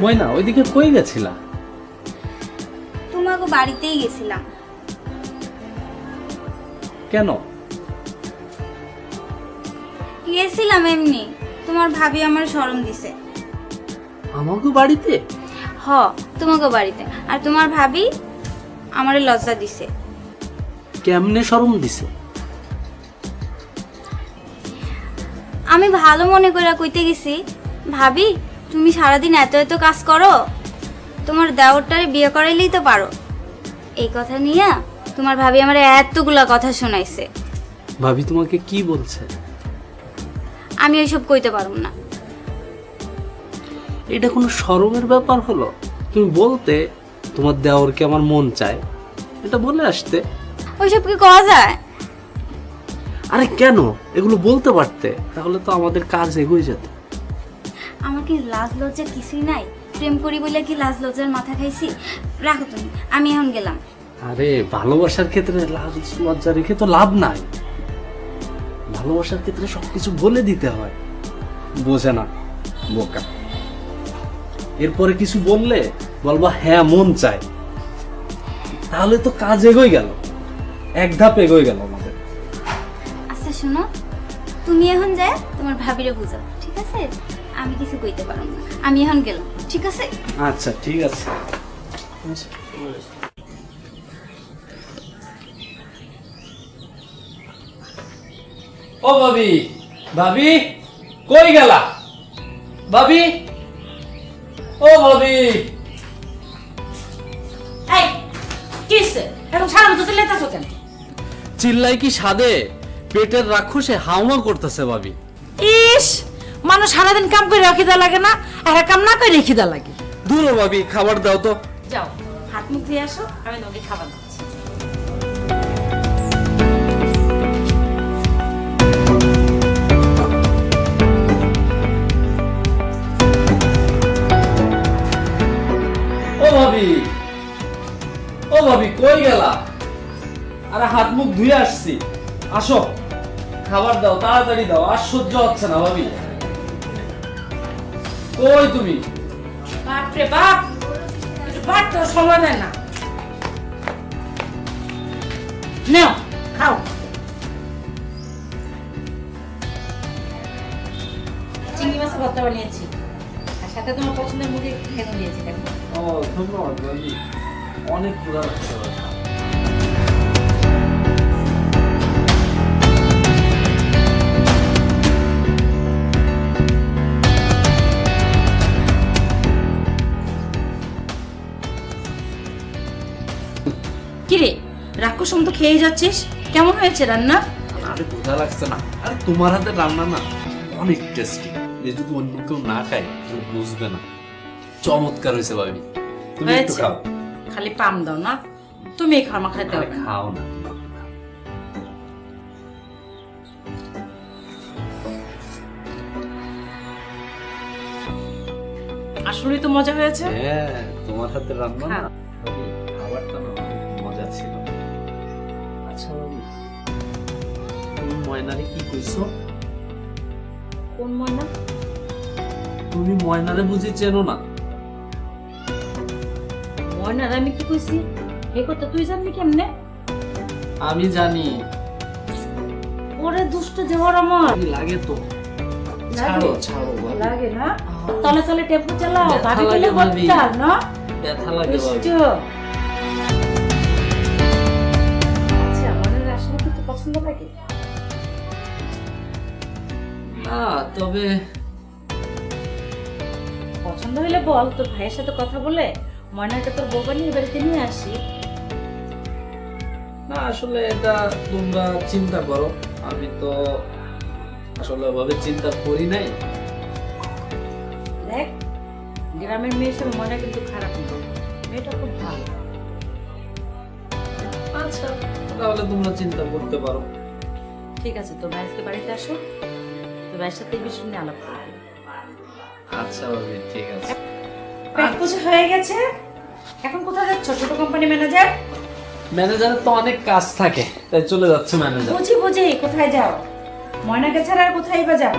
ময়না ওইদিকে কই গেছিলা? তোমাকে বাড়িতেই গেছিলাম। কেন? গেছিলাম এমনি, তোমার ভাবি আমার শরম দিছে। আমাকে বাড়িতে? হ, তোমাকে বাড়িতে। আর তোমার ভাবি আমারে লজ্জা দিছে। কেমনে শরম দিছে? আমি ভালো মনে করে কইতে গেছি, ভাবি তুমি সারাদিন এত এত কাজ করো, তোমার দেওরটারে বিয়ে করাইলেই তো পারো। এই কথা নিয়ে তোমার ভাবি আমার এতগুলা কথা শোনাইছে। ভাবি তোমাকে কি বলছে? আমি ওইসব কইতে পারব না। এটা কোনো শরমের ব্যাপার হলো? তুমি বলতে তোমার দেওরকে আমার মন চায়, এটা বলে আসতে। ওইসব কি কওয়া যায়? আরে কেন, এগুলো বলতে পারতে, তাহলে তো আমাদের কাজ এগিয়ে যেত। আমার কি লাজ লজ্জা কিছুই নাই? প্রেম করি বলে কি লাজ লজ্জার মাথা খাইছি? রাখো তুমি, আমি এখন গেলাম। আরে ভালোবাসার ক্ষেত্রে লাজ লজ্জা রেখে তো লাভ নাই। ভালোবাসার ক্ষেত্রে সবকিছু বলে দিতে হয়। বোঝে না, বোকা। এরপরে কিছু বললে বলবা হ্যাঁ মন চায়, তাহলে তো কাজ এগোয় গেল, এক ধাপ এগোয় গেল আমাদের। আচ্ছা শোনো, তুমি এখন যায় তোমার ভাবিরে বুঝাও, ঠিক আছে? আমি কিছু কইতে পারব না, আমি এখন গেলাম, ঠিক আছে? আচ্ছা ঠিক আছে। ও ভাবি, ভাবি কই গেলা? ভাবি, ও ভাবি। এই কিসে এখন সারা মতো চিল্লাইতাছো কেন? চিল্লাই কি সাদে, পেটের রাক্ষসে হাওমা করতেছে ভাবি। ইস, মানুষ সারাদিন কাম করে খিদা লাগে না, আর কাম না করে খিদা লাগে। দূর হ ভাবি, খাবার দাও তো। যাও হাত মুখ ধুয়ে আসো, আমি তোমাকে খাবার দিচ্ছি। ও ভাবি, ও ভাবি কই গেলা? আরে হাত মুখ ধুয়ে আসছি, আসো খাবার দাও, তাড়াতাড়ি দাও, আর সহ্য হচ্ছে না ভাবি। কই তুমি? বাপ রে বাপ, একটু বাদ তো সময় দেয় না। নাও খাও। চিংড়ি মাছের ভর্তা বানিয়েছি, আর সাথে তোমার পছন্দের মুরগি খেতে দিয়েছি। দেখো ও ধন্যবাদ ভাবি, অনেক ক্ষুধা লাগছে ভাবি। কিরে রাক্ষস মতো খেয়ে যাচ্ছিস, কেমন হয়েছে রান্না? আরে ক্ষুধা লাগছে না, আরে তোমার হাতের রান্না না অনেক টেস্টি, এই যদি অন্য কেউ না খায় কেউ বুঝবে না। চমৎকার হয়েছে ভাবি, তুমি একটু হয়েছে? খাও। খালি পাম দাও না, তুমি এই খামা খাইতে আরে হবে না। খাও না। আসলেই তো মজা হয়েছে। হ্যাঁ, তোমার হাতের রান্না না খাও। ভাবি, খাবারটা না অনেক মজা ছিল। আচ্ছা ভাবি, তুমি ময়নারে কি কইছো? কোন ময়না? তুমি ময়নারে বুঝি চেনো না? ময়নার আমি কি কইছি এই কথা তুই জানবি কেমনে? আমি জানি। ওরে দুষ্ট দেওয়ার আমার কি লাগে তো? ছাড়ো ছাড়ো ভাবি। লাগে না, তলে তলে টেম্পো চালাও, ব্যথা ভাবি লাগে বলে ভাবি। বলতা না ব্যথা লাগে ভাবি। দুষ্ট। আচ্ছা ময়নার আসলে কি তোর পছন্দ লাগে? না, তবে পছন্দ হইলে বল, তোর ভাইয়ের সাথে কথা বলে ময়নাকে তোর বউ বানিয়ে বাড়িতে নিয়ে আসি। না, আসলে এটা তোমরা চিন্তা করো, আমি তো আসলে ওভাবে চিন্তা করি নাই। দেখ গ্রামের মেয়ে হিসেবে ময়না কিন্তু খারাপ না, মেয়েটা খুব ভালো। আচ্ছা, তাহলে তোমরা চিন্তা করতে পারো। ঠিক আছে, তোর ভাই আজকে বাড়িতে আসো, তোর ভাইয়ের সাথে এই বিষয় নিয়ে আলাপ করবো। আচ্ছা ভাবি, ঠিক আছে। পেট পুজো হয়ে গেছে, এখন কোথায় যাচ্ছ ছোট কোম্পানি ম্যানেজার? ম্যানেজারের তো অনেক কাজ থাকে, তাই চলে যাচ্ছে ম্যানেজার। বুঝি বুঝি কোথায় যাও? ময়নাকে ছাড়া আর কোথায় বা যাও?